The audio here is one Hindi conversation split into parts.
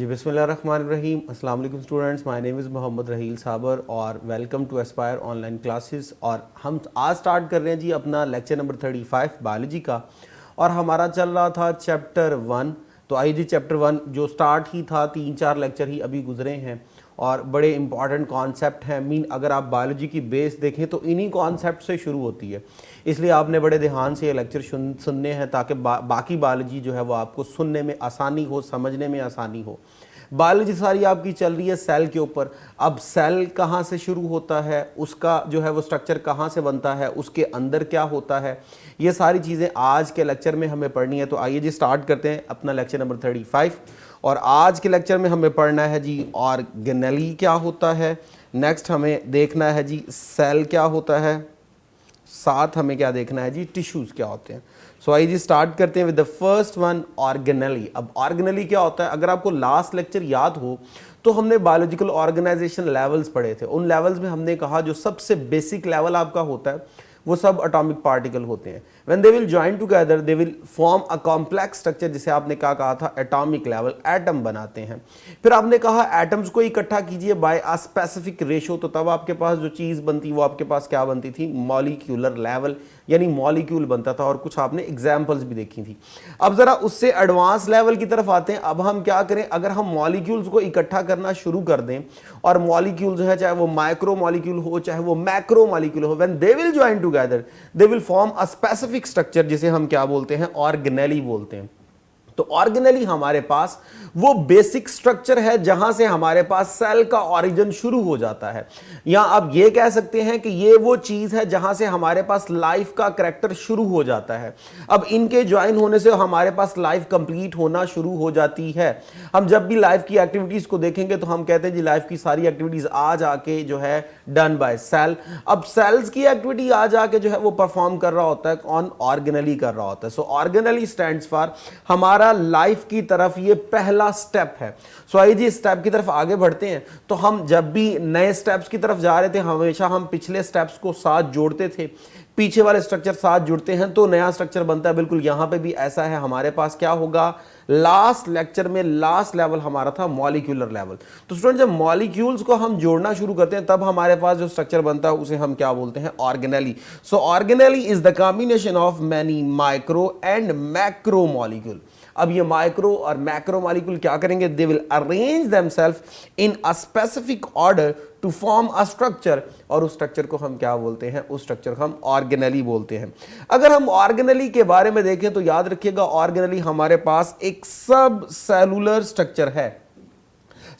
बिस्मिल्लाहिर्रहमानिर्रहीम। अस्सलाम वालेकुम students, my name is Mohammad Raheel Saber और welcome to Aspire online classes. और हम आज स्टार्ट कर रहे हैं जी अपना लेक्चर नंबर 35 बायोलॉजी का, और हमारा चल रहा था चैप्टर 1। तो आइए जी, चैप्टर 1 जो स्टार्ट ही था, 3-4 लेक्चर ही अभी गुजरे हैं और बड़े इंपॉर्टेंट कॉन्सेप्ट हैं। मीन अगर आप बायोलॉजी की बेस देखें तो इन्हीं कॉन्सेप्ट से शुरू होती है, इसलिए आपने बड़े ध्यान से ये लेक्चर सुनने हैं ताकि बाकी बायोलॉजी जो है वो आपको सुनने में आसानी हो, समझने में आसानी हो। बायोलॉजी सारी आपकी चल रही है सेल के ऊपर। अब सेल कहाँ से शुरू होता है, उसका जो है वो स्ट्रक्चर कहाँ से बनता है, उसके अंदर क्या होता है, ये सारी चीज़ें आज के लेक्चर में हमें पढ़नी है। तो आइए जी स्टार्ट करते हैं अपना लेक्चर नंबर 35। और आज के लेक्चर में हमें पढ़ना है जी ऑर्गेनेली क्या होता है, नेक्स्ट हमें देखना है जी सेल क्या होता है, साथ हमें क्या देखना है जी टिश्यूज़ क्या होते हैं। सो आइए जी स्टार्ट करते हैं with the first one, organelle. अब ऑर्गेनेली क्या होता है, अगर आपको लास्ट लेक्चर याद हो तो हमने बायोलॉजिकल ऑर्गेनाइजेशन लेवल्स पढ़े थे। उन लेवल्स में हमने कहा जो सबसे बेसिक लेवल आपका होता है वो सब एटॉमिक पार्टिकल होते हैं। When they will join together they will form a complex structure, जिसे आपने क्या कहा था, एटॉमिक लेवल, एटम बनाते हैं। फिर आपने कहा एटम्स को इकट्ठा कीजिए बाय अ स्पेसिफिक रेशो, तो तब आपके पास जो चीज़ बनती वो आपके पास क्या बनती थी, मॉलिक्यूलर लेवल, यानी मॉलिक्यूल बनता था। और कुछ आपने एग्जाम्पल्स भी देखी थी। अब जरा उससे एडवांस लेवल की तरफ आते हैं। अब हम क्या करें, अगर हम मॉलिक्यूल्स को इकट्ठा करना शुरू कर दें, और मॉलिक्यूल जो है चाहे वो माइक्रो मॉलिक्यूल हो चाहे वो मैक्रो मॉलिक्यूल हो, when they will join together they will form a specific structure, जिसे हम क्या बोलते हैं, ऑर्गेनेली बोलते हैं। तो ऑर्गेनेली हमारे पास वो बेसिक स्ट्रक्चर है जहां से हमारे पास सेल का ओरिजिन शुरू हो जाता है, या आप ये कह सकते हैं कि ये वो चीज है जहां से हमारे पास लाइफ का करैक्टर शुरू हो जाता है। अब इनके ज्वाइन होने से हमारे पास लाइफ कंप्लीट होना शुरू हो जाती है। हम जब भी लाइफ की एक्टिविटीज को देखेंगे तो हम कहते हैं जी लाइफ की सारी एक्टिविटीज आज आके जो है डन बाय सेल। अब सेल्स की एक्टिविटी आज आके जो है वो परफॉर्म कर रहा होता है कौन, ऑर्गेनेली कर रहा होता है। सो ऑर्गेनेली स्टैंड्स फॉर हमारा लाइफ की तरफ ये पहला स्टेप है। सो आइए जी स्टेप की तरफ आगे बढ़ते हैं। तो हम जब भी नए स्टेप्स की तरफ जा रहे थे हमेशा हम पिछले स्टेप्स को साथ जोड़ते थे, पीछे वाले स्ट्रक्चर साथ जुड़ते हैं तो नया स्ट्रक्चर बनता है। बिल्कुल यहां पे भी ऐसा है। हमारे पास क्या होगा, लास्ट लेक्चर में लास्ट लेवल हमारा था मॉलिक्यूलर लेवल। तो स्टूडेंट जब मॉलिक्यूल्स को हम जोड़ना शुरू करते हैं तब हमारे पास जो स्ट्रक्चर बनता है उसे हम क्या बोलते हैं, organelle. So organelle is the combination of many micro and macro molecule. अब ये माइक्रो और मैक्रो मॉलिक्यूल क्या करेंगे, they will arrange themselves in a specific order to form a structure, और उस स्ट्रक्चर को हम क्या बोलते हैं, उस स्ट्रक्चर को हम ऑर्गेनेली बोलते हैं। अगर हम ऑर्गेनेली के बारे में देखें तो याद रखिएगा ऑर्गेनेली हमारे पास एक सब सेलुलर स्ट्रक्चर है।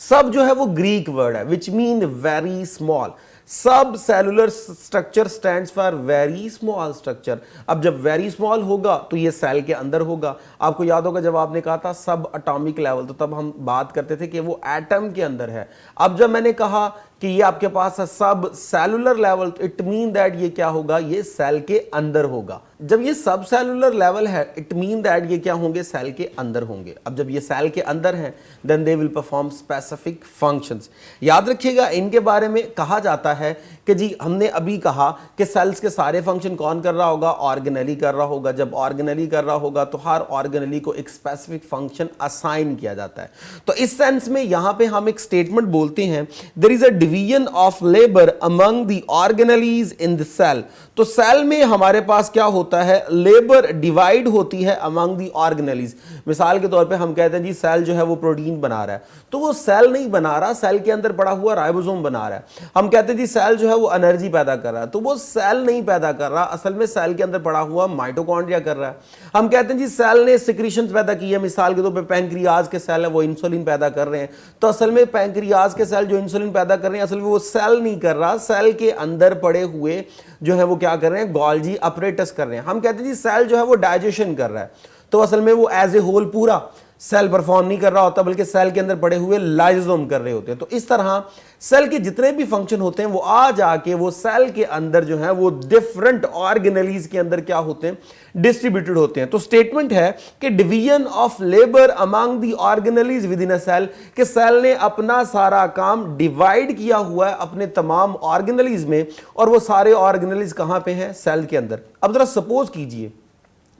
सब जो है वो ग्रीक वर्ड है विच मीन वेरी स्मॉल। सब cellular structure stands for very small structure. अब जब वेरी स्मॉल होगा तो ये सेल के अंदर होगा। आपको याद होगा जब आपने कहा था सब एटॉमिक लेवल, तो तब हम बात करते थे कि वो एटम के अंदर है। अब जब मैंने कहा कि ये आपके पास है सब सेलुलर लेवल, तो इट मीन दैट ये क्या होगा, ये सेल के अंदर होगा। जब ये सब सेलुलर लेवल है इट मीन दैट ये क्या होंगे, सेल के अंदर होंगे। अब जब ये सेल के अंदर हैं then they will perform specific functions. याद रखिएगा इनके बारे में कहा जाता है कि जी हमने अभी कहा कि सेल्स के सारे फंक्शन कौन कर रहा होगा, ऑर्गेनेली कर रहा होगा। जब ऑर्गेनेली कर रहा होगा तो हर ऑर्गेनेली को एक स्पेसिफिक फंक्शन असाइन किया जाता है। तो इस सेंस में यहां पे हम एक स्टेटमेंट बोलते हैं, there is a division of labour among the organelles in the cell. तो सेल में हमारे पास क्या होता है, लेबर डिवाइड होती है अमंग द ऑर्गेनेलीज। मिसाल के तौर पे हम कहते हैं जी सेल जो है वो प्रोटीन बना रहा है, तो वो सेल नहीं बना रहा, सेल के अंदर पड़ा हुआ राइबोसोम बना रहा है। हम कहते हैं जी सेल जो है वो एनर्जी पैदा कर रहा है, तो वो सेल नहीं पैदा कर रहा, असल में सेल के अंदर पड़ा हुआ माइटोकॉन्ड्रिया कर रहा है। हम कहते हैं जी सेल ने सिक्रीशंस पैदा की है, मिसाल के तौर पे पैंक्रियाज के सेल है वो इंसुलिन पैदा कर रहे हैं, तो असल में पैंक्रियाज के सेल जो इंसुलिन पैदा कर रहे हैं असल में वो सेल नहीं कर रहा, सेल के अंदर पड़े हुए जो है वो क्या कर रहे हैं, गोल्जी अपरेटस कर रहे हैं। हम कहते हैं जी सेल जो है वो डाइजेशन कर रहा है, तो असल में वो एज ए होल पूरा सेल परफॉर्म नहीं कर रहा होता बल्कि सेल के अंदर पड़े हुए लाइसोसोम कर रहे होते हैं। तो इस तरह सेल के जितने भी फंक्शन होते हैं वो आ जाके वो सेल के अंदर जो है वो डिफरेंट ऑर्गेनेलीज के अंदर क्या होते हैं, डिस्ट्रीब्यूटेड होते हैं। तो स्टेटमेंट है कि division of labour among the organelles within a cell, कि सेल ने अपना सारा काम डिवाइड किया हुआ है अपने तमाम ऑर्गेनेलीज में, और वो सारे ऑर्गेनेलीज कहां पे हैं, सेल के अंदर। अब जरा सपोज कीजिए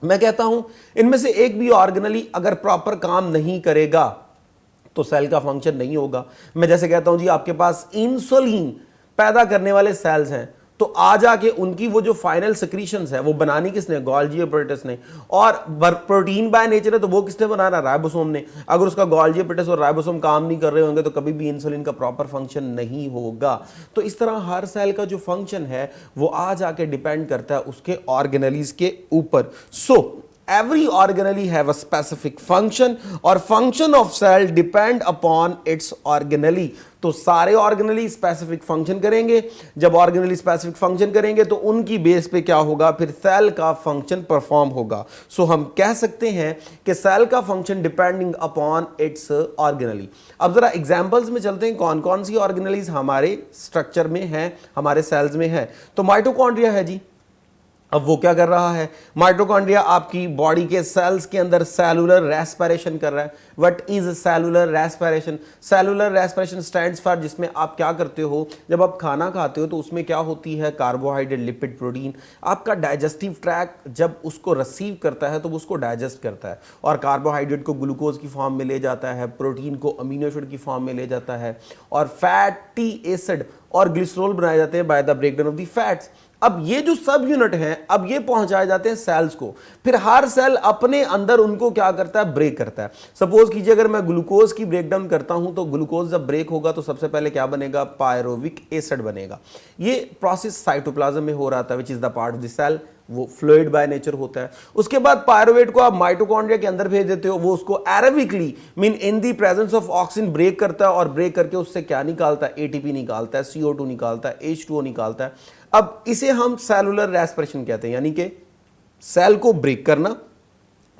मैं कहता हूं इनमें से एक भी ऑर्गेनेली अगर प्रॉपर काम नहीं करेगा तो सेल का फंक्शन नहीं होगा। मैं जैसे कहता हूं जी आपके पास इंसुलिन पैदा करने वाले सेल्स हैं, तो आ जाके उनकी वो जो फाइनल सिक्रीशंस है वो बनानी किसने, गोल्जी अपरेटस ने। और प्रोटीन बाय नेचर है तो वो किसने बनाना, राइबोसोम ने। अगर उसका गोल्जी अपरेटस और राइबोसोम काम नहीं कर रहे होंगे तो कभी भी इंसुलिन का प्रॉपर फंक्शन नहीं होगा। तो इस तरह हर सेल का जो फंक्शन है वो आ जाके डिपेंड करता है उसके ऑर्गेनेलीज के ऊपर। सो every organelle have a specific function और function of cell depend upon its organelle। तो सारे ऑर्गेनली स्पेसिफिक फंक्शन करेंगे। जब ऑर्गेनली स्पेसिफिक फंक्शन करेंगे तो उनकी बेस पे क्या होगा, फिर सेल का फंक्शन परफॉर्म होगा। सो हम कह सकते हैं कि सेल का function depending upon its organelle. अब जरा एग्जांपल्स में चलते हैं, कौन कौन सी ऑर्गेनलीज हमारे स्ट्रक्चर में है, हमारे सेल्स में है। तो माइटोकॉन्ड्रिया है जी। अब वो क्या कर रहा है, माइटोकॉन्ड्रिया आपकी बॉडी के सेल्स के अंदर सेलुलर रेस्पिरेशन कर रहा है। What is cellular respiration? Cellular respiration stands for, जिसमें आप क्या करते हो, जब आप खाना खाते हो तो उसमें क्या होती है, कार्बोहाइड्रेट, लिपिड, प्रोटीन। आपका डाइजेस्टिव ट्रैक जब उसको रिसीव करता है तो वो उसको डाइजेस्ट करता है और कार्बोहाइड्रेट को ग्लूकोज की फॉर्म में ले जाता है, प्रोटीन को अमीनो एसिड की फॉर्म में ले जाता है, और फैटी एसिड और ग्लिसरॉल बनाए जाते हैं by the breakdown of the fats. अब ये जो सब यूनिट हैं, अब ये पहुंचाए जाते हैं सेल्स को। फिर हर सेल अपने अंदर उनको क्या करता है, ब्रेक करता है। सपोज कीजिए अगर मैं ग्लूकोज की ब्रेकडाउन करता हूं तो ग्लूकोज जब ब्रेक होगा तो सबसे पहले क्या बनेगा, पायरोविक एसिड बनेगा। ये प्रोसेस साइटोप्लाज्म में हो रहा था, which is the part of the cell, वो फ्लूइड बाय नेचर होता है। उसके बाद पायरोवेट को आप माइटोकॉन्ड्रिया के अंदर भेज देते हो, वो उसको aerobically mean in the presence of oxygen break करता है और ब्रेक करके उससे क्या निकालता है, एटीपी निकालता है, CO2 निकालता है, H2O निकालता है। अब इसे हम सेलुलर रेस्पिरेशन कहते हैं, यानी कि सेल को ब्रेक करना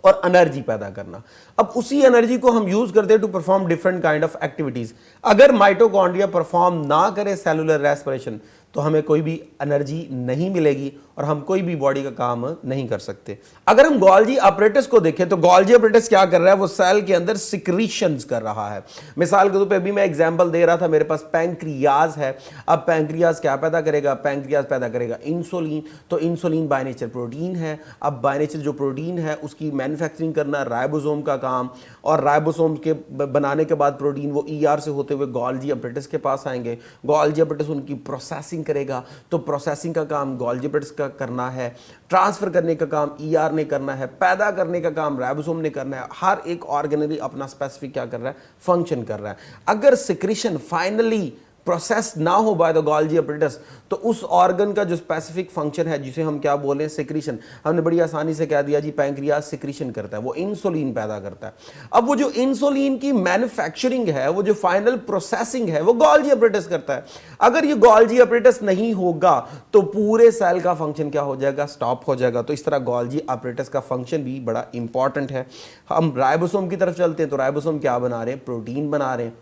और एनर्जी पैदा करना। अब उसी एनर्जी को हम यूज करते हैं to perform different kind of activities. अगर माइटोकॉन्ड्रिया परफॉर्म ना करे सेलुलर रेस्पिरेशन तो हमें कोई भी एनर्जी नहीं मिलेगी और हम कोई भी बॉडी का काम नहीं कर सकते। अगर हम गोल्जी अपरेटस को देखें तो गोल्जी अपरेटस क्या कर रहा है, वो सेल के अंदर सिक्रीशंस कर रहा है। मिसाल के तौर पे अभी मैं एग्जांपल दे रहा था, मेरे पास पैंक्रियाज है। अब पैंक्रियाज क्या पैदा करेगा, पैंक्रियाज पैदा करेगा इंसुलिन। तो इंसुलिन बाय नेचर प्रोटीन है। अब बाय नेचर जो प्रोटीन है उसकी मैन्युफैक्चरिंग करना राइबोसोम का काम, और राइबोसोम के बनाने के बाद प्रोटीन वो ER से होते हुए गोल्जी अपरेटस के पास आएंगे। गोल्जी अपरेटस उनकी प्रोसेसिंग करेगा, तो प्रोसेसिंग का काम गोल्जी अपरेटस का करना है, ट्रांसफर करने का काम ER ने करना है, पैदा करने का काम राइबोसोम ने करना है। हर एक ऑर्गेनली अपना स्पेसिफिक क्या कर रहा है, फंक्शन कर रहा है। अगर सिक्रीशन फाइनली प्रोसेस ना हो बाय द गोल्जी अपरेटस तो उस ऑर्गन का जो स्पेसिफिक फंक्शन है, जिसे हम क्या बोले, सिक्रीशन, हमने बड़ी आसानी से कह दिया जी, पैंक्रियाज सिक्रीशन करता है, वो इंसुलिन पैदा करता है। अब वो जो इंसुलिन की मैन्युफैक्चरिंग है, वो जो फाइनल प्रोसेसिंग है, वो गोल्जी अपरेटस करता है। अगर ये गोल्जी अपरेटस नहीं होगा तो पूरे सेल का फंक्शन क्या हो जाएगा, स्टॉप हो जाएगा। तो इस तरह गोल्जी अपरेटस का फंक्शन भी बड़ा इंपॉर्टेंट है। हम राइबोसोम की तरफ चलते हैं तो राइबोसोम क्या बना रहे हैं, प्रोटीन बना रहे हैं।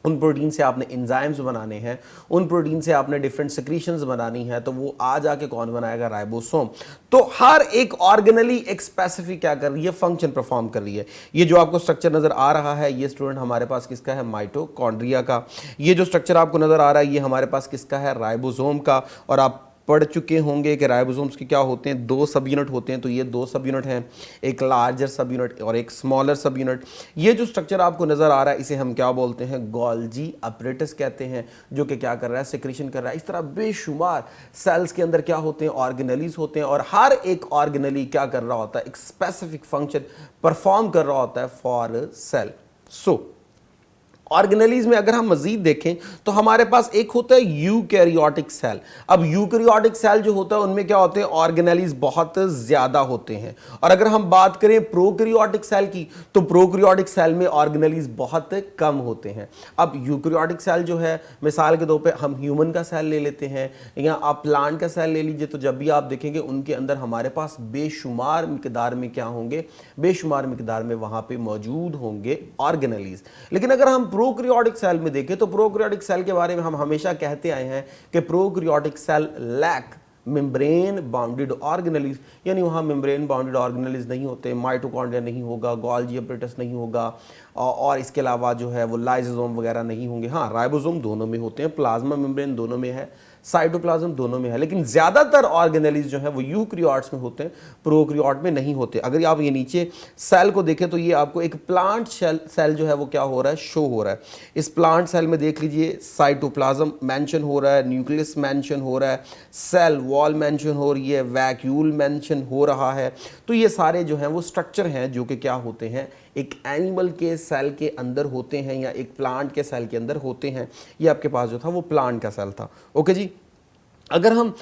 उन प्रोटीन से आपने एंजाइम्स बनाने हैं, उन प्रोटीन से आपने डिफरेंट सिक्रीशंस बनानी है, तो वो आ जाके कौन बनाएगा, राइबोसोम। तो हर एक ऑर्गेनली एक स्पेसिफिक क्या कर रही है, फंक्शन परफॉर्म कर रही है। ये जो आपको स्ट्रक्चर नजर आ रहा है, ये स्टूडेंट हमारे पास किसका है, माइटोकॉन्ड्रिया का। ये जो स्ट्रक्चर आपको नजर आ रहा है, ये हमारे पास किसका है, राइबोसोम का। और आप पढ़ चुके होंगे कि राइबोसोम्स के क्या होते हैं, 2 सब यूनिट होते हैं। तो ये 2 सब यूनिट हैं, एक लार्जर सब यूनिट और एक स्मॉलर सब यूनिट। ये जो स्ट्रक्चर आपको नजर आ रहा है, इसे हम क्या बोलते हैं, गोल्जी अपरेटस कहते हैं, जो कि क्या कर रहा है, सिक्रीशन कर रहा है। इस तरह बेशुमार सेल्स के अंदर क्या होते हैं, ऑर्गेनलीज होते हैं, और हर एक ऑर्गेनली क्या कर रहा होता है, एक स्पेसिफिक फंक्शन परफॉर्म कर रहा होता है फॉर सेल। सो ऑर्गेनलीज में अगर हम मजीद देखें तो हमारे पास एक होता है यूकैरियोटिक सेल। अब यूकैरियोटिक सेल जो होता है उनमें क्या होते हैं, ऑर्गेनलीज बहुत ज्यादा होते हैं। और अगर हम बात करें प्रोकैरियोटिक सेल की तो प्रोकैरियोटिक सेल में ऑर्गेनलीज बहुत कम होते हैं। अब यूकैरियोटिक सेल जो है, मिसाल के तौर पे हम ह्यूमन का सेल ले लेते हैं या आप प्लांट का सेल ले लीजिए, तो जब भी आप देखेंगे उनके अंदर हमारे पास बेशुमार मिकदार में क्या होंगे, बेशुमार मिकदार में वहां पे मौजूद होंगे ऑर्गेनलीज। लेकिन अगर हम प्रोकैरियोटिक सेल में देखें तो प्रोकैरियोटिक सेल के बारे में हम हमेशा कहते आए हैं कि prokaryotic cell lack membrane bounded organelles, यानी वहाँ मेम्ब्रेन बाउंडेड ऑर्गेनलीज नहीं होते, माइटोकॉन्ड्रिया नहीं होगा, गोल्जी अपरेटस नहीं होगा, और इसके अलावा जो है वो लाइसोसोम वगैरह नहीं होंगे। हाँ, राइबोसोम दोनों में होते हैं, प्लाज्मा मेम्ब्रेन दोनों में है, साइटोप्लाज्म दोनों में है, लेकिन ज़्यादातर ऑर्गेनेलीज जो है वो यूक्रियोट्स में होते हैं, प्रोक्रियोट में नहीं होते। अगर आप ये नीचे सेल को देखें तो ये आपको एक प्लांट सेल जो है वो क्या हो रहा है, शो हो रहा है। इस प्लांट सेल में देख लीजिए साइटोप्लाज्म मेंशन हो रहा है, न्यूक्लियस मेंशन हो रहा है, सेल वॉल मेंशन हो रही है, वैक्यूल मेंशन हो रहा है। तो ये सारे जो हैं वो स्ट्रक्चर हैं जो कि क्या होते हैं, एक एनिमल के सेल के अंदर होते हैं या एक प्लांट के सेल के अंदर होते हैं। ये आपके पास जो था वो प्लांट का सेल था। ओके जी, अगर हम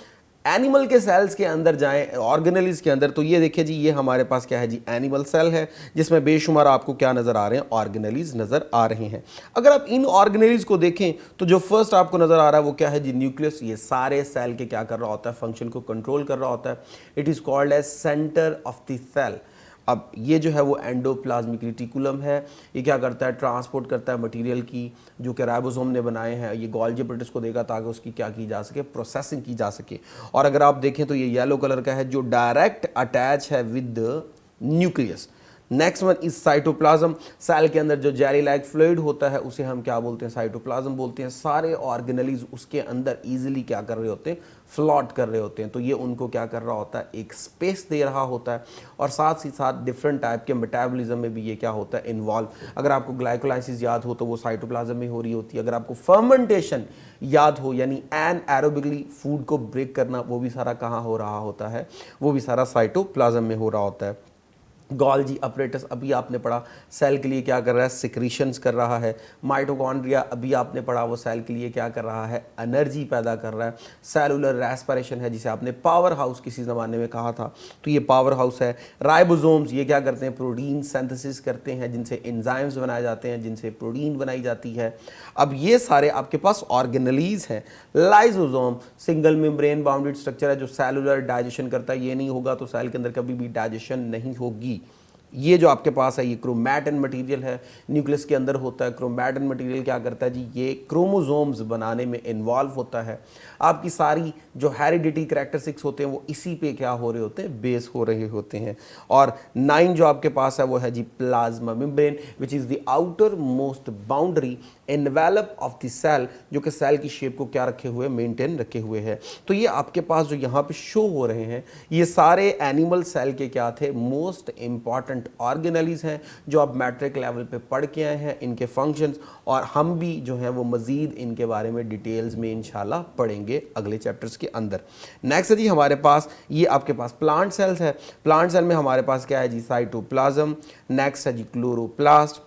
एनिमल के सेल्स के अंदर जाएं, ऑर्गेनेलीज के अंदर, तो ये देखिए जी, ये हमारे पास क्या है जी, एनिमल सेल है जिसमें बेशुमार आपको क्या नज़र आ रहे हैं, ऑर्गेनेलीज नज़र आ रहे हैं। अगर आप इन ऑर्गेनेलीज को देखें तो जो फर्स्ट आपको नज़र आ रहा है वो क्या है जी, न्यूक्लियस। ये सारे सेल के क्या कर रहा होता है, फंक्शन को कंट्रोल कर रहा होता है। It is called as centre of the cell. अब ये जो है वो एंडोप्लाज्मिक रेटिकुलम है, ये क्या करता है, ट्रांसपोर्ट करता है मटेरियल की जो कि राइबोसोम ने बनाए हैं। ये गोल्गी एपरेटस को देगा ताकि उसकी क्या की जा सके, प्रोसेसिंग की जा सके। और अगर आप देखें तो ये येलो कलर का है जो डायरेक्ट अटैच है with nucleus. Next one is cytoplasm. Cell के अंदर जो जेली लाइक फ्लूइड होता है उसे हम क्या बोलते हैं, साइटोप्लाज्म बोलते हैं। सारे ऑर्गेनेलीज उसके अंदर इजीली क्या कर रहे होते हैं, फ्लॉट कर रहे होते हैं। तो ये उनको क्या कर रहा होता है, एक स्पेस दे रहा होता है। और साथ ही साथ डिफरेंट टाइप के मेटाबॉलिज्म में भी ये क्या होता है, इन्वॉल्व। अगर आपको ग्लाइकोलाइसिस याद हो तो वो साइटोप्लाज्म में हो रही होती है। अगर आपको फर्मेंटेशन याद हो यानी एनाएरोबिकली फूड को ब्रेक करना, वो भी सारा कहाँ हो रहा होता है, वो भी सारा साइटोप्लाज्म में हो रहा होता है। गोल्गी अपरेटस अभी आपने पढ़ा, सेल के लिए क्या कर रहा है, सिक्रीशंस कर रहा है। माइटोकॉन्ड्रिया अभी आपने पढ़ा, वो सेल के लिए क्या कर रहा है, एनर्जी पैदा कर रहा है। सेलुलर रेस्पिरेशन है जिसे आपने पावर हाउस किसी ज़माने में कहा था, तो ये पावर हाउस है। राइबोसोम्स ये क्या करते हैं, प्रोटीन सिंथेसिस करते हैं जिनसे एंजाइम्स बनाए जाते हैं, जिनसे प्रोटीन बनाई जाती है। अब ये सारे आपके पास ऑर्गेनेलीज हैं। Lysosome single membrane bounded structure है जो सेलुलर डाइजेशन करता है। ये नहीं होगा तो सेल के अंदर कभी भी डाइजेशन नहीं होगी। ये जो आपके पास है ये क्रोमैटिन मटेरियल है, न्यूक्लियस के अंदर होता है। क्रोमैटिन मटेरियल क्या करता है जी, ये क्रोमोसोम्स बनाने में इन्वॉल्व होता है। आपकी सारी जो हेरिडिटी करैक्टरिस्टिक्स होते हैं वो इसी पे क्या हो रहे होते हैं, बेस हो रहे होते हैं। और 9 जो आपके पास है वो है जी plasma membrane which is the outer most boundary envelope of the cell, जो कि सेल की शेप को क्या रखे हुए, मेंटेन रखे हुए है। तो ये आपके पास जो यहाँ पे शो हो रहे हैं ये सारे एनिमल सेल के क्या थे, मोस्ट इंपॉर्टेंट ऑर्गेनेलीज हैं जो आप मैट्रिक लेवल पे पढ़ के आए हैं, इनके फंक्शंस। और हम भी जो हैं वो मजीद इनके बारे में डिटेल्स में इंशाल्लाह पढ़ेंगे अगले चैप्टर्स के अंदर। नेक्स्ट है जी हमारे पास, ये आपके पास प्लांट सेल्स है। प्लांट सेल में हमारे पास क्या है जी, साइटोप्लाज्म। नेक्स्ट है जी क्लोरोप्लास्ट।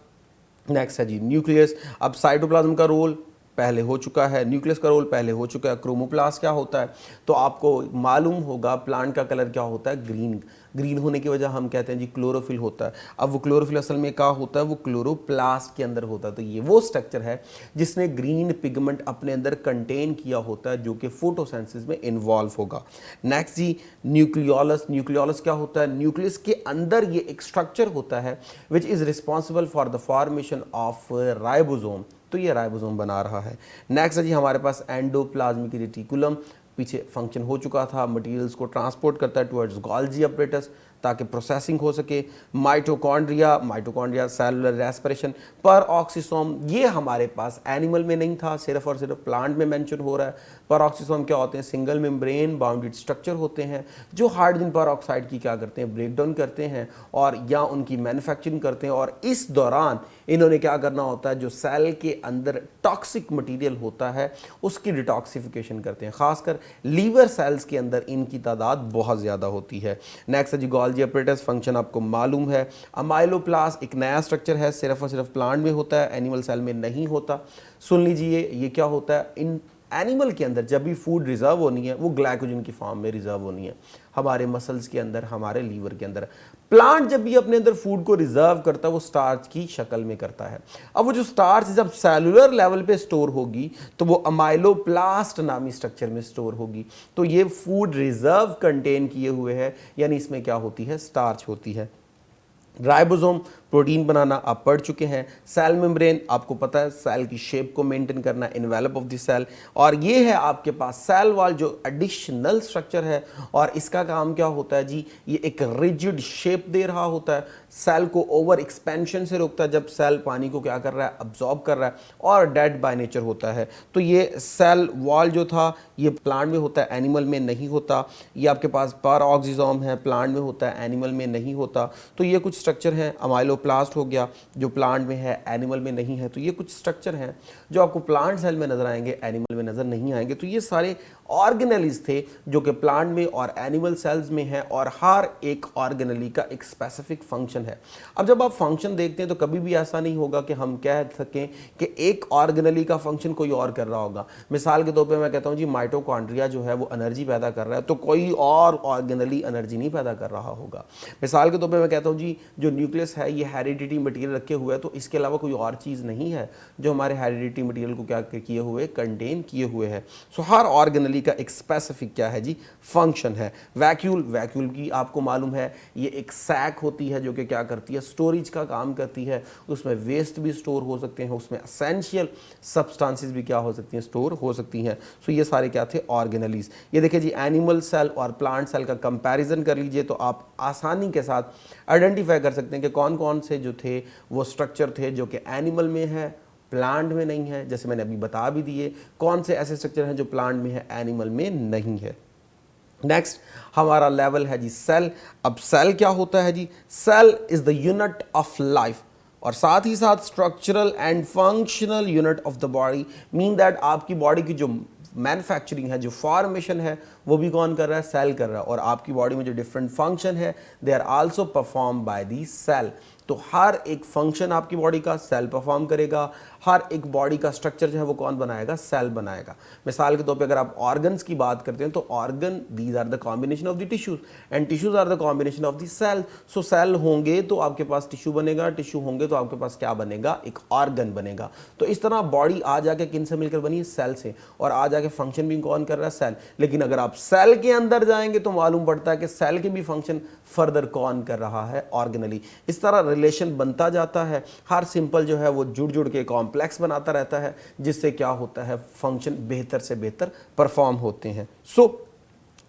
नेक्स्ट है जी न्यूक्लियस। अब साइटोप्लाज्म का रोल पहले हो चुका है, न्यूक्लियस का रोल पहले हो चुका है। क्रोमोप्लास्ट क्या होता है, तो आपको मालूम होगा प्लांट का कलर क्या होता है, ग्रीन। ग्रीन होने की वजह हम कहते हैं जी क्लोरोफिल होता है। अब वो क्लोरोफिल असल में क्या होता है, वो क्लोरोप्लास्ट के अंदर होता है। तो ये वो स्ट्रक्चर है जिसने ग्रीन पिगमेंट अपने अंदर कंटेन किया होता है जो कि फोटोसिंथेसिस में इन्वॉल्व होगा। नेक्स्ट जी न्यूक्लियोलस। न्यूक्लियोलस क्या होता है, न्यूक्लियस के अंदर ये एक स्ट्रक्चर होता है which is responsible for the formation of ribosome. तो ये राइबोसोम बना रहा है। नेक्स्ट है जी हमारे पास एंडोप्लाज्मिक रेटिकुलम। पीछे फंक्शन हो चुका था, मटेरियल्स को ट्रांसपोर्ट करता है टुवर्ड्स गोल्गी अपरेटस ताकि प्रोसेसिंग हो सके। Mitochondria, mitochondria cellular respiration. पर ऑक्सीसोम ये हमारे पास एनिमल में नहीं था, सिर्फ और सिर्फ प्लांट में मेंशन हो रहा है। पर ऑक्सीसोम क्या होते हैं, सिंगल मेम्ब्रेन बाउंडेड स्ट्रक्चर होते हैं जो हाइड्रोजन पर ऑक्साइड की क्या करते हैं, ब्रेक डाउन करते हैं और या उनकी मैन्युफैक्चरिंग करते हैं। और इस दौरान इन्होंने क्या करना होता है, जो सेल के अंदर टॉक्सिक मटेरियल होता है उसकी डिटॉक्सिफिकेशन करते हैं। खासकर लीवर सेल्स के अंदर इनकी तादाद बहुत ज़्यादा होती है। नेक्स्ट है जी गोल्गी अपरेटस। फंक्शन आपको मालूम है। अमाइलोप्लास्ट एक नया स्ट्रक्चर है, सिर्फ और सिर्फ प्लांट में होता है, एनिमल सेल में नहीं होता। सुन लीजिए ये क्या होता है, इन एनिमल के अंदर जब भी फूड रिजर्व होनी है वो ग्लाइकोजन की फॉर्म में रिजर्व होनी है, हमारे मसल्स के अंदर, हमारे लीवर के अंदर। प्लांट जब भी अपने अंदर फूड को रिजर्व करता है वो स्टार्च की शक्ल में करता है। अब वो जो स्टार्च जब सेलुलर लेवल पे स्टोर होगी तो वो अमाइलोप्लास्ट नामी स्ट्रक्चर में स्टोर होगी। तो ये फूड रिजर्व कंटेन किए हुए है, यानी इसमें क्या होती है, स्टार्च होती है। राइबोसोम प्रोटीन बनाना आप पढ़ चुके हैं। सेल मेम्ब्रेन आपको पता है सेल की शेप को मेंटेन करना, इन्वेलप ऑफ द सेल। और ये है आपके पास सेल वॉल जो एडिशनल स्ट्रक्चर है, और इसका काम क्या होता है जी, ये एक रिजिड शेप दे रहा होता है, सेल को ओवर एक्सपेंशन से रोकता है जब सेल पानी को क्या कर रहा है, अब्जॉर्ब कर रहा है, और डेड बाय नेचर होता है। तो ये सेल वॉल जो था ये प्लांट में होता है, एनिमल में नहीं होता। ये आपके पास पैराऑक्सिसोम है, प्लांट में होता है, एनिमल में नहीं होता। तो ये कुछ स्ट्रक्चर हैं, अमाइलोप्लास्ट हो गया जो प्लांट में है, एनिमल में नहीं है। तो ये कुछ स्ट्रक्चर हैं जो आपको प्लांट सेल में नजर आएंगे, एनिमल में नजर नहीं आएंगे। तो ये सारे ऑर्गेनेलीज थे जो कि प्लांट में और एनिमल सेल्स में है, और हर एक ऑर्गेनेली का एक स्पेसिफिक फंक्शन है। अब जब आप फंक्शन देखते हैं तो कभी भी ऐसा नहीं होगा कि हम कह सकें कि एक ऑर्गेनेली का फंक्शन कोई और कर रहा होगा। मिसाल के तौर पे मैं कहता हूं जी माइटोकॉन्ड्रिया जो है वो एनर्जी पैदा कर रहा है, तो कोई और ऑर्गेनेली एनर्जी नहीं पैदा कर रहा होगा। मिसाल के तौर पे मैं कहता हूं जी जो न्यूक्लियस है ये हेरिडिटी मटेरियल रखे हुए है, तो इसके अलावा कोई और चीज़ नहीं है जो हमारे हेरिडिटी मटेरियल को क्या किए हुए, कंटेन किए हुए है। सो हर ऑर्गेनेली का एक स्पेसिफिक क्या है जी, फंक्शन है। वैक्यूल, वैक्यूल की आपको मालूम है ये एक सैक होती है जो कि क्या करती है, स्टोरेज का काम करती है। उसमें वेस्ट भी स्टोर हो सकते हैं, उसमें एसेंशियल सब्सटेंसेस भी क्या हो सकती हैं, स्टोर हो सकती हैं। सो ये सारे क्या थे, ऑर्गेनेलीज। ये देखिए जी एनिमल सेल और प्लांट सेल का कंपैरिजन कर लीजिए तो आप आसानी के साथ आइडेंटिफाई कर सकते हैं कि कौन कौन से जो थे वो स्ट्रक्चर थे जो कि एनिमल में है, प्लांट में नहीं है। जैसे मैंने अभी बता भी दिए कौन से ऐसे स्ट्रक्चर हैं जो प्लांट में है, एनिमल में नहीं है। नेक्स्ट हमारा लेवल है जी सेल। अब सेल क्या होता है जी, cell is the unit of life, और साथ ही साथ structural and functional unit of the body. Mean that आपकी बॉडी की जो मैन्युफैक्चरिंग है, जो फॉर्मेशन है, वो भी कौन कर रहा है, सेल कर रहा है। और आपकी बॉडी में जो डिफरेंट फंक्शन है they are also perform by the cell. तो हर एक फंक्शन आपकी बॉडी का सेल परफॉर्म करेगा, हर एक बॉडी का स्ट्रक्चर जो है वो कौन बनाएगा, सेल बनाएगा। मिसाल के तौर पे अगर आप ऑर्गन्स की बात करते हैं तो organ these are the combination of the tissues and tissues are the combination of the cell. So cell होंगे तो आपके पास टिश्यू बनेगा, टिश्यू होंगे तो आपके पास क्या बनेगा, एक ऑर्गन बनेगा। तो इस तरह बॉडी आ जाके किन से मिलकर बनी है, सेल से, और आ जाके फंक्शन भी कौन कर रहा है, सेल। लेकिन अगर आप सेल के अंदर जाएंगे तो मालूम पड़ता है कि सेल के भी फंक्शन फर्दर कौन कर रहा है, ऑर्गेनली। इस तरह रिलेशन बनता जाता है, हर सिंपल जो है वो जुड़ जुड़ के कॉम्प्लेक्स बनाता रहता है, जिससे क्या होता है, फंक्शन बेहतर से बेहतर परफॉर्म होते हैं। सो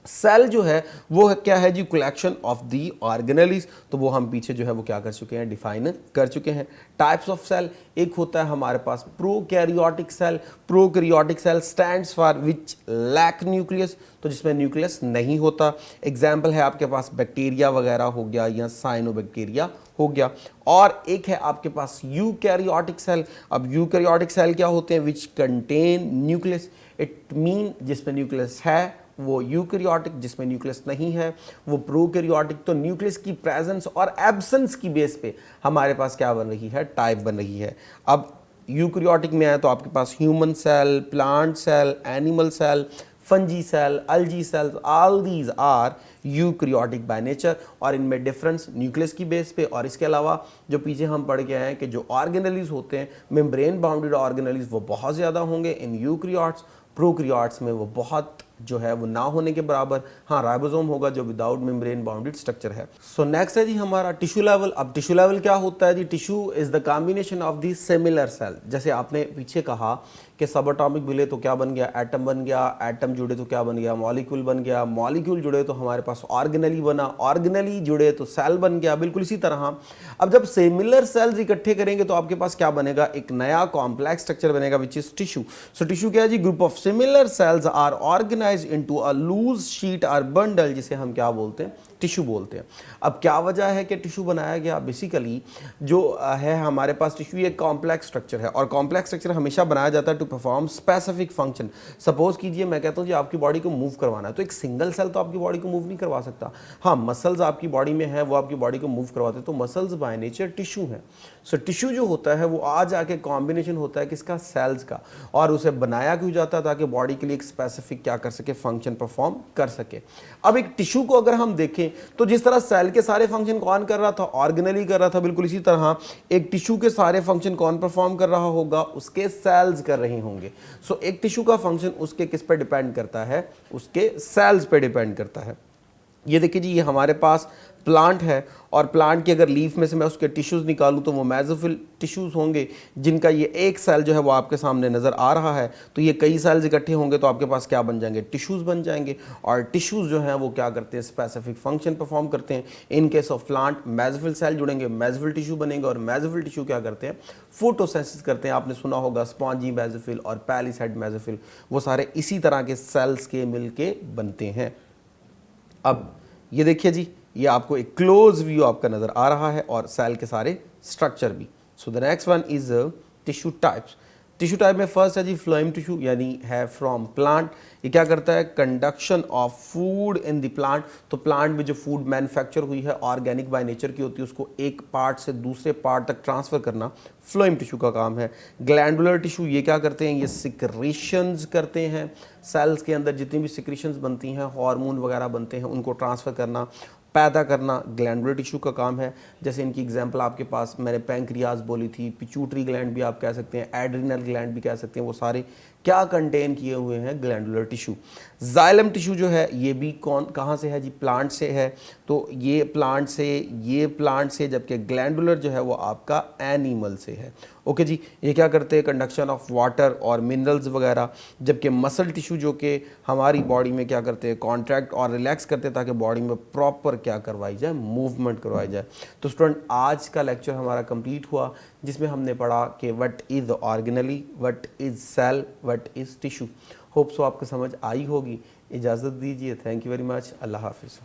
सेल जो है वो क्या है जी, कलेक्शन ऑफ दी ऑर्गेनेलीज। तो वो हम पीछे जो है वो क्या कर चुके हैं, डिफाइन कर चुके हैं। टाइप्स ऑफ सेल, एक होता है हमारे पास prokaryotic cell. Prokaryotic cell stands for which lack nucleus, तो जिसमें न्यूक्लियस नहीं होता। एग्जाम्पल है आपके पास बैक्टीरिया वगैरह हो गया या साइनोबैक्टीरिया हो गया। और एक है आपके पास यूकैरियोटिक सेल। अब यूकैरियोटिक सेल क्या होते हैं, which contain nucleus. It mean जिसमें न्यूक्लियस है वो यूकैरियोटिक, जिसमें न्यूक्लियस नहीं है वो प्रोकैरियोटिक। तो न्यूक्लियस की प्रेजेंस और एब्सेंस की बेस पे हमारे पास क्या बन रही है, टाइप बन रही है। अब यूकैरियोटिक में आए तो आपके पास human cell, plant cell, animal cell, fungi cell, algae cells, all these are eukaryotic by nature. और इनमें डिफरेंस न्यूक्लियस की बेस पे, और इसके अलावा जो पीछे हम पढ़ के आए हैं कि जो ऑर्गेनेलीज होते हैं, मेम्ब्रेन बाउंडेड ऑर्गेनेलीज, वो बहुत ज़्यादा होंगे इन यूकैरियोट्स। प्रोकैरियोट्स में वो बहुत जो है वो ना होने के बराबर, हाँ राइबोसोम होगा जो विदाउट मेम्ब्रेन बाउंडेड स्ट्रक्चर है। सो नेक्स्ट है जी हमारा टिश्यू लेवल। अब टिश्यू लेवल क्या होता है जी, tissue is the combination of the similar cell. जैसे आपने पीछे कहा कि सब एटॉमिक मिले तो क्या बन गया, एटम बन गया, एटम जुड़े तो क्या बन गया, मॉलिक्यूल बन गया, मॉलिक्यूल जुड़े तो हमारे पास ऑर्गेनेली बना, ऑर्गेनेली जुड़े तो सेल बन गया। बिल्कुल इसी तरह अब जब सिमिलर सेल्स इकट्ठे करेंगे तो आपके पास क्या बनेगा, एक नया कॉम्प्लेक्स स्ट्रक्चर बनेगा which is tissue. So tissue क्या है जी, group of similar cells are organized into a loose sheet और बंडल, जिसे हम क्या बोलते हैं, टिश्यू बोलते हैं। अब क्या वजह है कि टिश्यू बनाया गया, बेसिकली जो है हमारे पास टिश्यू एक कॉम्प्लेक्स स्ट्रक्चर है, और कॉम्प्लेक्स स्ट्रक्चर हमेशा बनाया जाता है to perform specific function. Suppose कीजिए मैं कहता हूँ जी आपकी बॉडी को मूव करवाना है, तो एक सिंगल सेल तो आपकी बॉडी को मूव नहीं करवा सकता। हाँ मसल्स आपकी बॉडी में है वो आपकी बॉडी को मूव करवाते हैं, तो मसल्स बाय नेचर टिश्यू है। सो टिश्यू जो होता है वो आ जाके कॉम्बिनेशन होता है किसका, सेल्स का, और उसे बनाया क्यों जाता है, ताकि बॉडी के लिए एक स्पेसिफिक क्या कर सके, फंक्शन परफॉर्म कर सके। अब एक टिश्यू को अगर हम देखें तो जिस तरह सेल के सारे फंक्शन कौन कर रहा था, ऑर्गेनेली कर रहा था, बिल्कुल इसी तरह एक टिश्यू के सारे फंक्शन कौन परफॉर्म कर रहा होगा, उसके सेल्स कर रहे होंगे। सो एक टिश्यू का फंक्शन उसके किस पे डिपेंड करता है, उसके सेल्स पे डिपेंड करता है। ये देखिए जी, ये हमारे पास प्लांट है और प्लांट की अगर लीफ में से मैं उसके टिश्यूज़ निकालूं तो वो मेसोफिल टिश्यूज़ होंगे, जिनका ये एक सेल जो है वो आपके सामने नज़र आ रहा है। तो ये कई सेल्स इकट्ठे होंगे तो आपके पास क्या बन जाएंगे, टिश्यूज़ बन जाएंगे। और टिश्यूज़ जो हैं वो क्या करते हैं, स्पेसिफिक फंक्शन परफॉर्म करते हैं। In case of plant mesophyll cell जुड़ेंगे, मेसोफिल टिश्यू बनेंगे और मेसोफिल टिश्यू क्या करते हैं, फोटोसिंथेसिस करते हैं। आपने सुना होगा स्पॉन्जी मेसोफिल और पैलिसेड मेसोफिल, वो सारे इसी तरह के सेल्स के मिल के बनते हैं। अब ये देखिए जी, ये आपको एक क्लोज व्यू आपका नज़र आ रहा है और सेल के सारे स्ट्रक्चर भी। So the next one is tissue types. Tissue type में फर्स्ट है जी फ्लोएम टिश्यू, यानी है फ्रॉम प्लांट। ये क्या करता है, conduction of food in the plant. तो प्लांट में जो फूड मैन्युफैक्चर हुई है ऑर्गेनिक बाय नेचर की होती है, उसको एक पार्ट से दूसरे पार्ट तक ट्रांसफ़र करना फ्लोएम टिश्यू का काम है। ग्लैंडुलर टिश्यू ये क्या करते हैं, ये सिक्रीशंस करते हैं। सेल्स के अंदर जितनी भी सिक्रीशंस बनती हैं, हार्मोन वगैरह बनते हैं, उनको ट्रांसफ़र करना, पैदा करना ग्लैंडुलर टिश्यू का काम है। जैसे इनकी एग्जांपल आपके पास मैंने पैंक्रियाज बोली थी, पिट्यूटरी ग्लैंड भी आप कह सकते हैं, एड्रिनल ग्लैंड भी कह सकते हैं, वो सारे क्या कंटेन किए हुए हैं, ग्लैंडुलर टिश्यू। जाइलम टिश्यू जो है ये भी कहाँ से है जी, प्लांट से है। तो ये प्लांट से, जबकि ग्लैंडुलर जो है वो आपका एनिमल से है। ओके जी, ये क्या करते हैं, कंडक्शन ऑफ वाटर और मिनरल्स वगैरह। जबकि मसल टिश्यू जो कि हमारी बॉडी में क्या करते हैं, कॉन्ट्रैक्ट और रिलैक्स करते हैं ताकि बॉडी में प्रॉपर क्या करवाई जाए, मूवमेंट करवाई जाए। तो स्टूडेंट आज का लेक्चर हमारा कंप्लीट हुआ, जिसमें हमने पढ़ा कि what is organelle, what is cell, what is tissue. Hope so आपको समझ आई होगी। इजाज़त दीजिए, थैंक यू वेरी मच, अल्लाह हाफिज़।